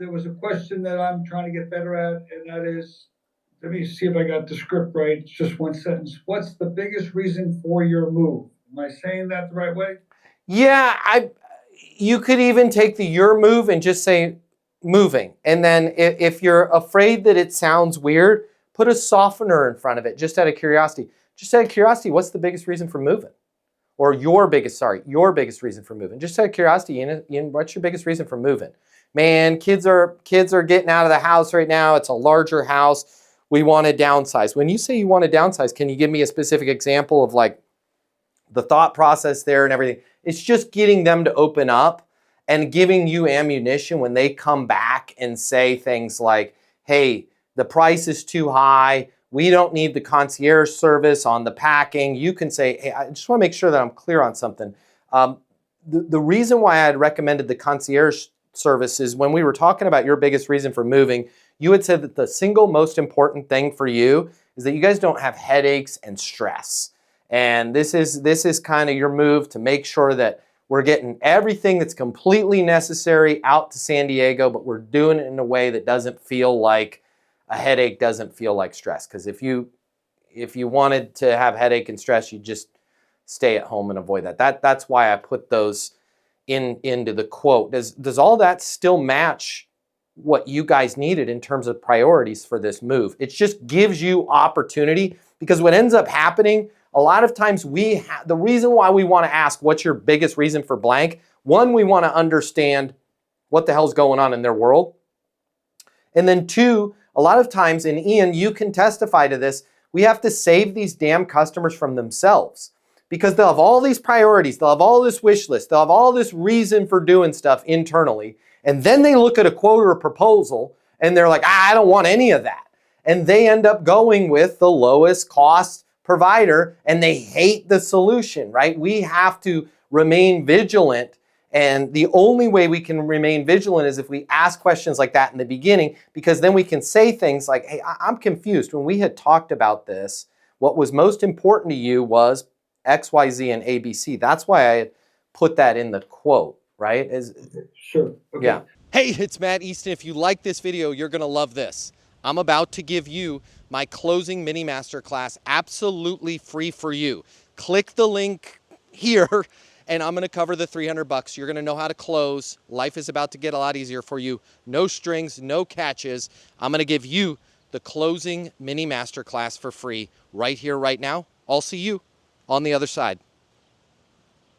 there was a question that I'm trying to get better at, and that is, let me see if I got the script right. It's just one sentence. What's the biggest reason for your move? Am I saying that the right way? Yeah, you could even take the your move and just say moving. And then if you're afraid that it sounds weird, put a softener in front of it, just out of curiosity. Just out of curiosity, what's the biggest reason for moving? Or your biggest reason for moving. Just out of curiosity, Ian, what's your biggest reason for moving? Man, kids are getting out of the house right now. It's a larger house. We want to downsize. When you say you want to downsize, can you give me a specific example of like the thought process there and everything? It's just getting them to open up and giving you ammunition when they come back and say things like, hey, the price is too high. We don't need the concierge service on the packing. You can say, hey, I just want to make sure that I'm clear on something. The reason why I had recommended the concierge service is when we were talking about your biggest reason for moving, you had said that the single most important thing for you is that you guys don't have headaches and stress. And this is kind of your move to make sure that we're getting everything that's completely necessary out to San Diego, but we're doing it in a way that doesn't feel like a headache, doesn't feel like stress. Because if you wanted to have headache and stress, you just stay at home and avoid that. That's why I put those into the quote. Does all that still match what you guys needed in terms of priorities for this move? It just gives you opportunity, because what ends up happening, a lot of times the reason why we want to ask what's your biggest reason for blank, one, we want to understand what the hell's going on in their world. And then two, a lot of times, and Ian, you can testify to this, we have to save these damn customers from themselves, because they'll have all these priorities, they'll have all this wish list, they'll have all this reason for doing stuff internally, and then they look at a quote or a proposal and they're like, I don't want any of that. And they end up going with the lowest cost provider and they hate the solution, right? We have to remain vigilant. And the only way we can remain vigilant is if we ask questions like that in the beginning, because then we can say things like, hey, I'm confused. When we had talked about this, what was most important to you was X, Y, Z, and ABC. That's why I put that in the quote, right? Sure. Okay. Yeah. Hey, it's Matt Easton. If you like this video, you're going to love this. I'm about to give you my closing mini masterclass absolutely free for you. Click the link here and I'm going to cover the $300. You're going to know how to close. Life is about to get a lot easier for you. No strings, no catches. I'm going to give you the closing mini masterclass for free right here, right now. I'll see you on the other side.